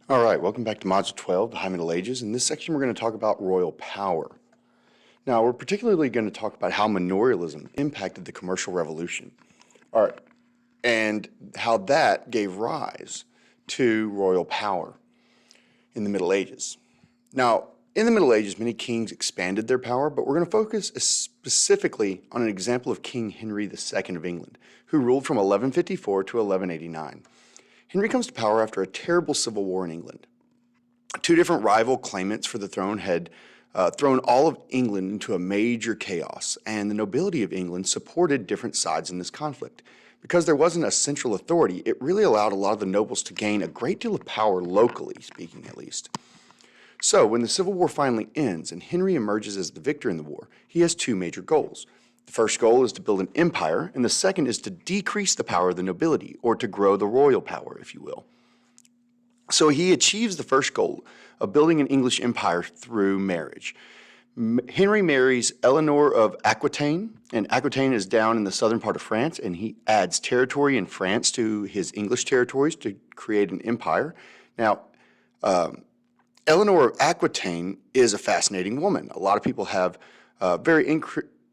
All right, welcome back to Module 12, the High Middle Ages. In this section, we're going to talk about royal power. Now, we're particularly going to talk about how manorialism impacted the commercial revolution. All right, and how that gave rise to royal power in the Middle Ages. Now, in the Middle Ages, many kings expanded their power, but we're going to focus specifically on an example of King Henry II of England, who ruled from 1154 to 1189. Henry comes to power after a terrible civil war in England. Two different rival claimants for the throne had thrown all of England into a major chaos, and the nobility of England supported different sides in this conflict. Because there wasn't a central authority, it really allowed a lot of the nobles to gain a great deal of power locally speaking, at least. So when the Civil War finally ends and Henry emerges as the victor in the war, he has two major goals. The first goal is to build an empire, and the second is to decrease the power of the nobility, or to grow the royal power, if you will. So he achieves the first goal of building an English empire through marriage. Henry marries Eleanor of Aquitaine, and Aquitaine is down in the southern part of France, and he adds territory in France to his English territories to create an empire. Now, Eleanor of Aquitaine is a fascinating woman. A lot of people have very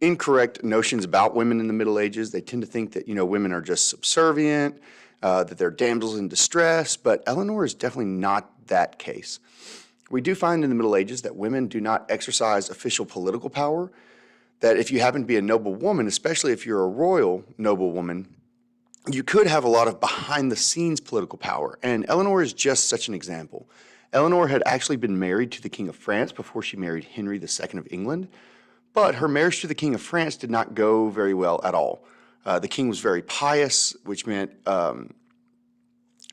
incorrect notions about women in the Middle Ages. They tend to think that, women are just subservient, that they're damsels in distress, but Eleanor is definitely not that case. We do find in the Middle Ages that women do not exercise official political power, that if you happen to be a noble woman, especially if you're a royal noble woman, you could have a lot of behind-the-scenes political power, and Eleanor is just such an example. Eleanor had actually been married to the King of France before she married Henry II of England, but her marriage to the King of France did not go very well at all. The king was very pious, which meant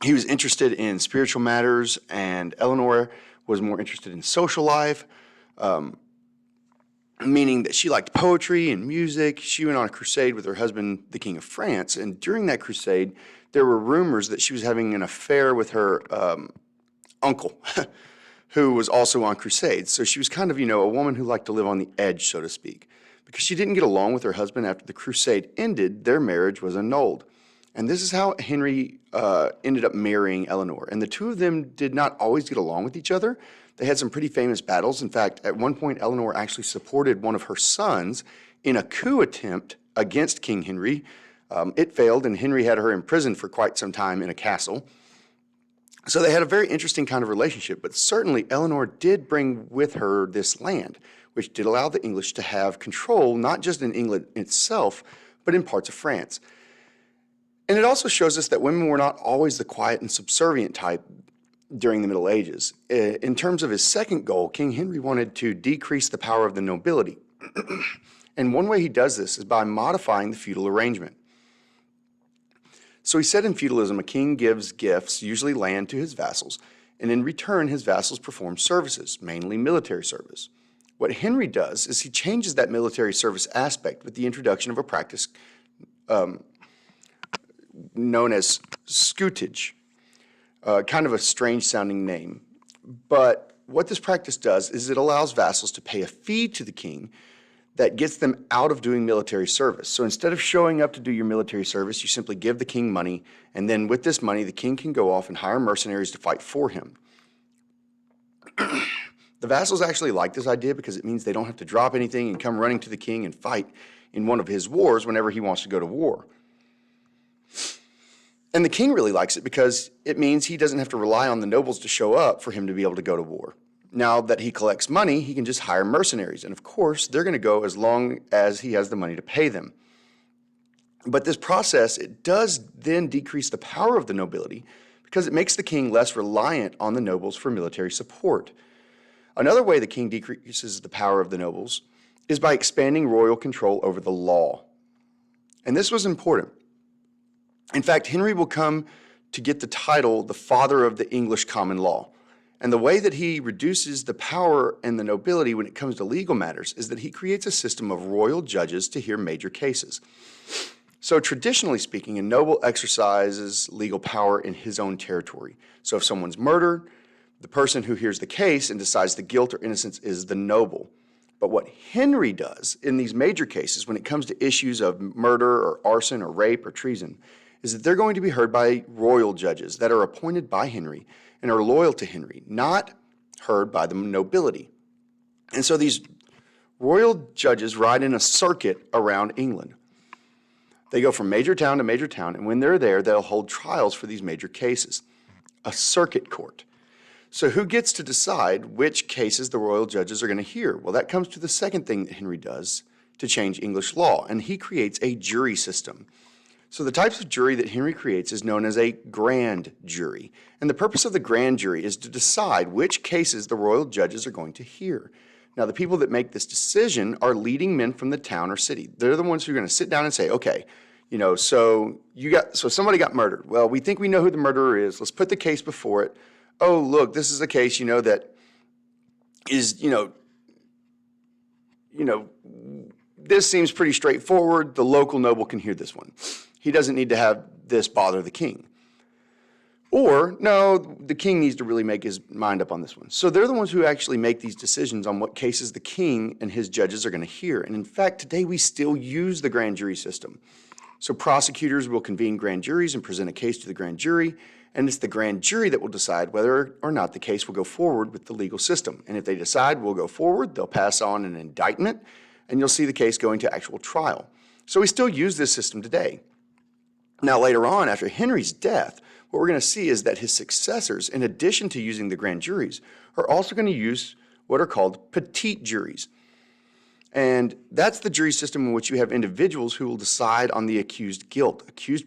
he was interested in spiritual matters, and Eleanor was more interested in social life, meaning that she liked poetry and music. She went on a crusade with her husband, the King of France, and during that crusade, there were rumors that she was having an affair with her uncle, who was also on crusades. So she was kind of, a woman who liked to live on the edge, so to speak. Because she didn't get along with her husband after the crusade ended, their marriage was annulled. And this is how Henry ended up marrying Eleanor. And the two of them did not always get along with each other. They had some pretty famous battles. In fact, at one point, Eleanor actually supported one of her sons in a coup attempt against King Henry. It failed, and Henry had her imprisoned for quite some time in a castle. So they had a very interesting kind of relationship, but certainly Eleanor did bring with her this land, which did allow the English to have control, not just in England itself, but in parts of France. And it also shows us that women were not always the quiet and subservient type during the Middle Ages. In terms of his second goal, King Henry wanted to decrease the power of the nobility. And one way he does this is by modifying the feudal arrangement. So he said in feudalism, a king gives gifts, usually land, to his vassals, and in return, his vassals perform services, mainly military service. What Henry does is he changes that military service aspect with the introduction of a practice known as scutage, kind of a strange sounding name. But what this practice does is it allows vassals to pay a fee to the king that gets them out of doing military service. So instead of showing up to do your military service, you simply give the king money, and then with this money, the king can go off and hire mercenaries to fight for him. The vassals actually like this idea because it means they don't have to drop anything and come running to the king and fight in one of his wars whenever he wants to go to war. And the king really likes it because it means he doesn't have to rely on the nobles to show up for him to be able to go to war. Now that he collects money, he can just hire mercenaries. And of course, they're going to go as long as he has the money to pay them. But this process, it does then decrease the power of the nobility because it makes the king less reliant on the nobles for military support. Another way the king decreases the power of the nobles is by expanding royal control over the law. And this was important. In fact, Henry will come to get the title the father of the English common law. And the way that he reduces the power and the nobility when it comes to legal matters is that he creates a system of royal judges to hear major cases. So traditionally speaking, a noble exercises legal power in his own territory. So if someone's murdered, the person who hears the case and decides the guilt or innocence is the noble. But what Henry does in these major cases when it comes to issues of murder or arson or rape or treason is that they're going to be heard by royal judges that are appointed by Henry, and are loyal to Henry, not heard by the nobility. And so these royal judges ride in a circuit around England. They go from major town to major town, and when they're there, they'll hold trials for these major cases. A circuit court. So who gets to decide which cases the royal judges are going to hear? Well, that comes to the second thing that Henry does to change English law, and he creates a jury system. So the types of jury that Henry creates is known as a grand jury. And the purpose of the grand jury is to decide which cases the royal judges are going to hear. Now, the people that make this decision are leading men from the town or city. They're the ones who are going to sit down and say, okay, so somebody got murdered. Well, we think we know who the murderer is. Let's put the case before it. Oh, look, this is a case, that is, this seems pretty straightforward. The local noble can hear this one. He doesn't need to have this bother the king. Or, no, the king needs to really make his mind up on this one. So they're the ones who actually make these decisions on what cases the king and his judges are going to hear. And in fact, today we still use the grand jury system. So prosecutors will convene grand juries and present a case to the grand jury, and it's the grand jury that will decide whether or not the case will go forward with the legal system. And if they decide we'll go forward, they'll pass on an indictment, and you'll see the case going to actual trial. So we still use this system today. Now, later on, after Henry's death, what we're going to see is that his successors, in addition to using the grand juries, are also going to use what are called petite juries. And that's the jury system in which you have individuals who will decide on the accused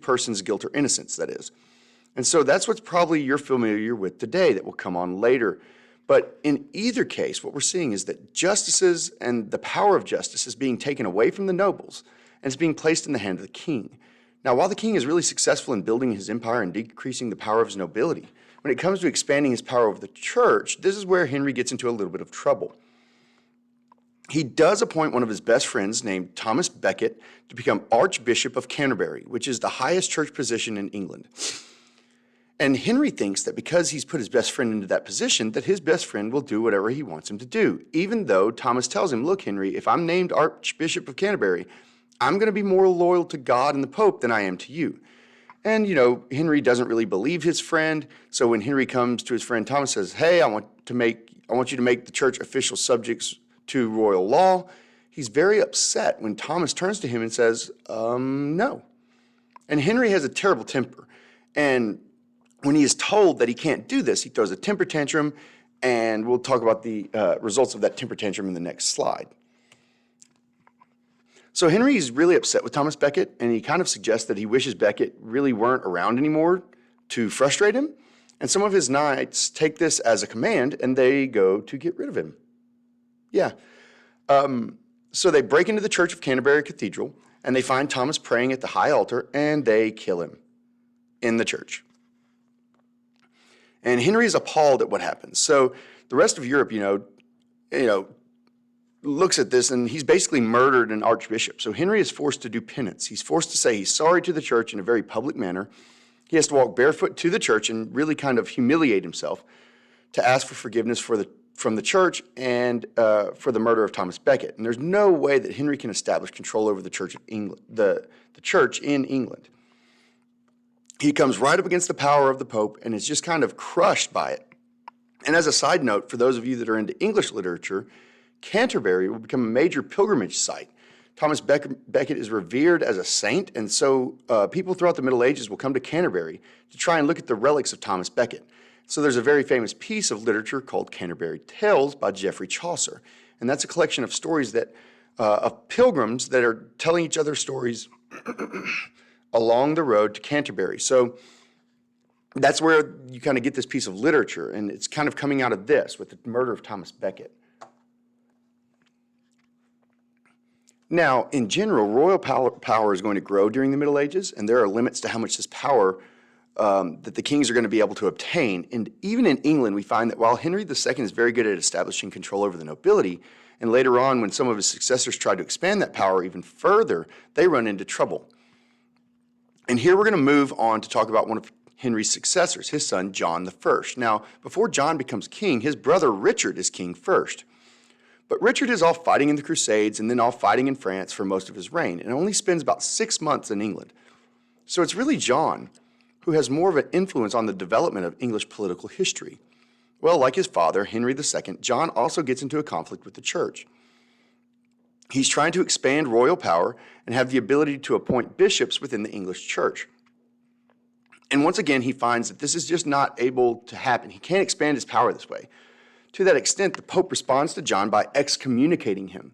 person's guilt or innocence, that is. And so that's what's probably you're familiar with today that will come on later. But in either case, what we're seeing is that justices and the power of justice is being taken away from the nobles and it's being placed in the hand of the king. Now, while the king is really successful in building his empire and decreasing the power of his nobility, when it comes to expanding his power over the church, this is where Henry gets into a little bit of trouble. He does appoint one of his best friends named Thomas Becket to become Archbishop of Canterbury, which is the highest church position in England. And Henry thinks that because he's put his best friend into that position, that his best friend will do whatever he wants him to do, even though Thomas tells him, look, Henry, if I'm named Archbishop of Canterbury, I'm going to be more loyal to God and the Pope than I am to you. And, Henry doesn't really believe his friend. So when Henry comes to his friend Thomas and says, hey, I want you to make the church official subjects to royal law, he's very upset when Thomas turns to him and says, no. And Henry has a terrible temper. And when he is told that he can't do this, he throws a temper tantrum, and we'll talk about the results of that temper tantrum in the next slide. So Henry is really upset with Thomas Becket, and he kind of suggests that he wishes Becket really weren't around anymore to frustrate him. And some of his knights take this as a command, and they go to get rid of him. Yeah. So they break into the Church of Canterbury Cathedral, and they find Thomas praying at the high altar, and they kill him in the church. And Henry is appalled at what happens. So the rest of Europe, looks at this, and he's basically murdered an archbishop. So Henry is forced to do penance. He's forced to say he's sorry to the church in a very public manner. He has to walk barefoot to the church and really kind of humiliate himself to ask for forgiveness from the church and for the murder of Thomas Becket. And there's no way that Henry can establish control over the Church of England, the church in England. He comes right up against the power of the Pope and is just kind of crushed by it. And as a side note, for those of you that are into English literature, Canterbury will become a major pilgrimage site. Thomas Becket is revered as a saint, and so people throughout the Middle Ages will come to Canterbury to try and look at the relics of Thomas Becket. So there's a very famous piece of literature called Canterbury Tales by Geoffrey Chaucer, and that's a collection of stories that of pilgrims that are telling each other stories along the road to Canterbury. So that's where you kind of get this piece of literature, and it's kind of coming out of this with the murder of Thomas Becket. Now, in general, royal power is going to grow during the Middle Ages, and there are limits to how much this power that the kings are going to be able to obtain. And even in England, we find that while Henry II is very good at establishing control over the nobility, and later on when some of his successors try to expand that power even further, they run into trouble. And here we're going to move on to talk about one of Henry's successors, his son John I. Now, before John becomes king, his brother Richard is king first. But Richard is off fighting in the Crusades and then off fighting in France for most of his reign, and only spends about 6 months in England. So it's really John who has more of an influence on the development of English political history. Well, like his father, Henry II, John also gets into a conflict with the church. He's trying to expand royal power and have the ability to appoint bishops within the English church. And once again, he finds that this is just not able to happen. He can't expand his power this way. To that extent, the Pope responds to John by excommunicating him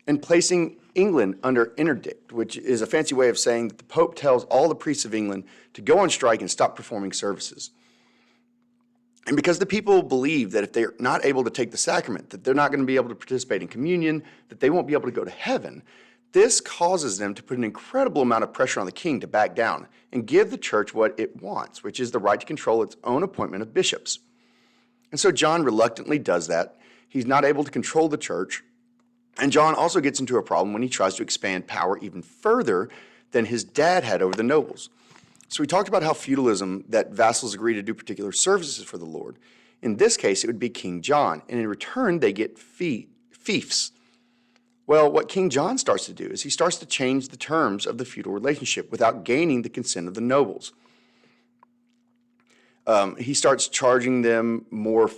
and placing England under interdict, which is a fancy way of saying that the Pope tells all the priests of England to go on strike and stop performing services. And because the people believe that if they're not able to take the sacrament, that they're not going to be able to participate in communion, that they won't be able to go to heaven, this causes them to put an incredible amount of pressure on the king to back down and give the church what it wants, which is the right to control its own appointment of bishops. And so John reluctantly does that. He's not able to control the church. And John also gets into a problem when he tries to expand power even further than his dad had over the nobles. So we talked about how feudalism, that vassals agree to do particular services for the Lord. In this case, it would be King John, and in return, they get fiefs. Well, what King John starts to do is he starts to change the terms of the feudal relationship without gaining the consent of the nobles. He starts charging them more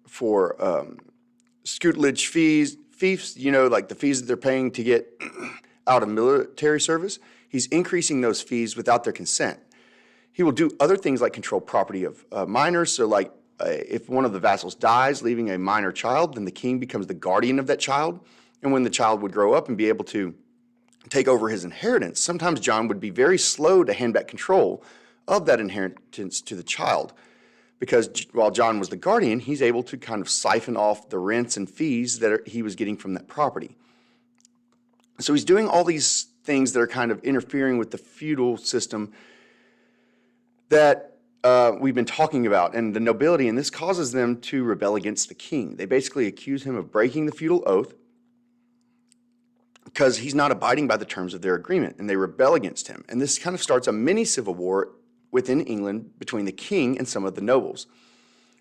for scutilage fiefs, like the fees that they're paying to get out of military service. He's increasing those fees without their consent. He will do other things like control property of minors. So like if one of the vassals dies, leaving a minor child, then the king becomes the guardian of that child. And when the child would grow up and be able to take over his inheritance, sometimes John would be very slow to hand back control of that inheritance to the child. Because while John was the guardian, he's able to kind of siphon off the rents and fees that he was getting from that property. So he's doing all these things that are kind of interfering with the feudal system that we've been talking about and the nobility, and this causes them to rebel against the king. They basically accuse him of breaking the feudal oath because he's not abiding by the terms of their agreement, and they rebel against him. And this kind of starts a mini civil war within England between the king and some of the nobles.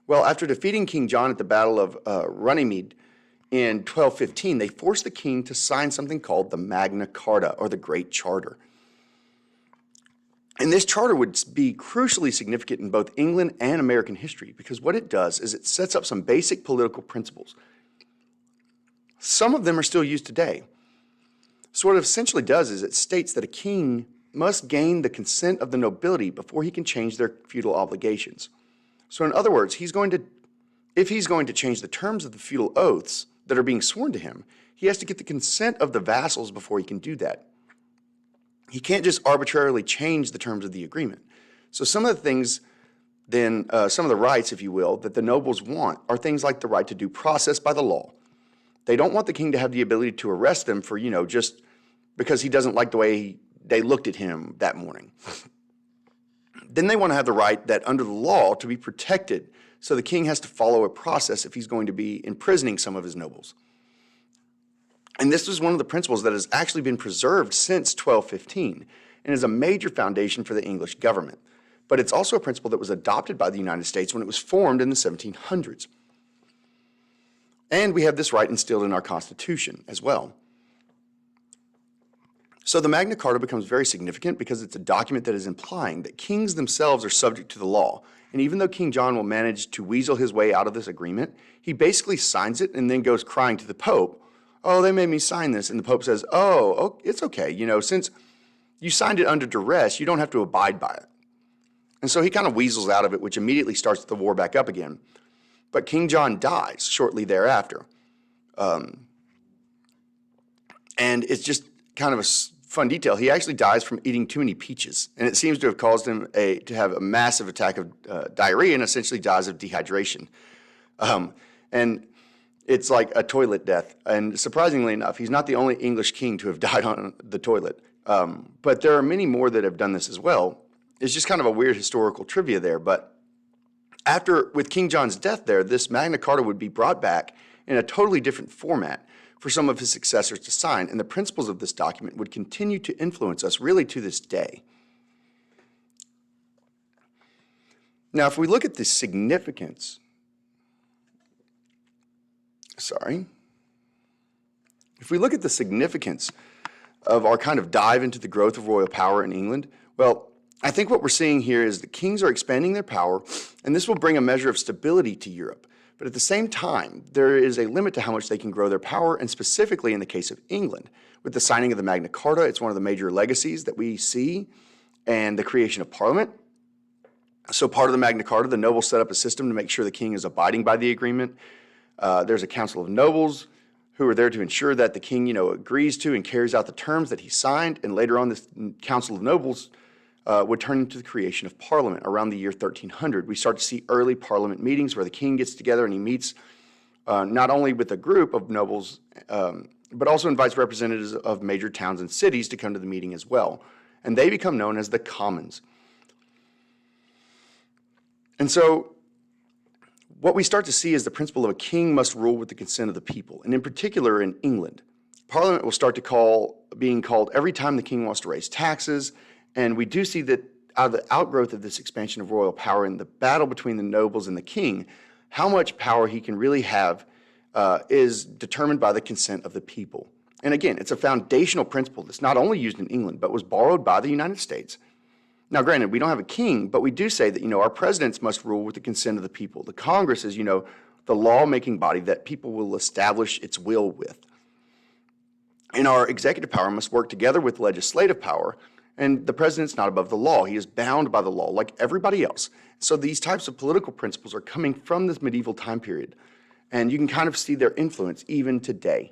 Well, after defeating King John at the Battle of Runnymede in 1215, they forced the king to sign something called the Magna Carta, or the Great Charter. And this charter would be crucially significant in both England and American history, because what it does is it sets up some basic political principles. Some of them are still used today. So what it essentially does is it states that a king must gain the consent of the nobility before he can change their feudal obligations. So in other words, if he's going to change the terms of the feudal oaths that are being sworn to him, he has to get the consent of the vassals before he can do that. He can't just arbitrarily change the terms of the agreement. So some of the things then, some of the rights, if you will, that the nobles want are things like the right to due process by the law. They don't want the king to have the ability to arrest them for, just because he doesn't like the way they looked at him that morning. Then they want to have the right that under the law to be protected. So the king has to follow a process if he's going to be imprisoning some of his nobles. And this is one of the principles that has actually been preserved since 1215 and is a major foundation for the English government. But it's also a principle that was adopted by the United States when it was formed in the 1700s. And we have this right instilled in our Constitution as well. So the Magna Carta becomes very significant because it's a document that is implying that kings themselves are subject to the law. And even though King John will manage to weasel his way out of this agreement, he basically signs it and then goes crying to the Pope, "Oh, they made me sign this." And the Pope says, "Oh, it's okay. Since you signed it under duress, you don't have to abide by it." And so he kind of weasels out of it, which immediately starts the war back up again. But King John dies shortly thereafter. And it's just kind of a fun detail. He actually dies from eating too many peaches. And it seems to have caused him to have a massive attack of diarrhea and essentially dies of dehydration. And it's like a toilet death. And surprisingly enough, he's not the only English king to have died on the toilet. But there are many more that have done this as well. It's just kind of a weird historical trivia there. But with King John's death there, this Magna Carta would be brought back in a totally different format for some of his successors to sign, and the principles of this document would continue to influence us really to this day. Now, if we look at the significance, if we look at the significance of our kind of dive into the growth of royal power in England, well, I think what we're seeing here is the kings are expanding their power, and this will bring a measure of stability to Europe. But at the same time, there is a limit to how much they can grow their power, and specifically in the case of England. With the signing of the Magna Carta, it's one of the major legacies that we see, and the creation of Parliament. So part of the Magna Carta, the nobles set up a system to make sure the king is abiding by the agreement. There's a council of nobles who are there to ensure that the king, agrees to and carries out the terms that he signed. And later on, this council of nobles would turn into the creation of Parliament around the year 1300. We start to see early Parliament meetings where the king gets together and he meets not only with a group of nobles, but also invites representatives of major towns and cities to come to the meeting as well. And they become known as the Commons. And so what we start to see is the principle of a king must rule with the consent of the people. And in particular in England, Parliament will start to being called every time the king wants to raise taxes. And we do see that out of the outgrowth of this expansion of royal power and the battle between the nobles and the king, how much power he can really have is determined by the consent of the people. And again, it's a foundational principle that's not only used in England, but was borrowed by the United States. Now, granted, we don't have a king, but we do say that, our presidents must rule with the consent of the people. The Congress is, the law-making body that people will establish its will with. And our executive power must work together with legislative power, and the president's not above the law. He is bound by the law like everybody else. So these types of political principles are coming from this medieval time period, and you can kind of see their influence even today.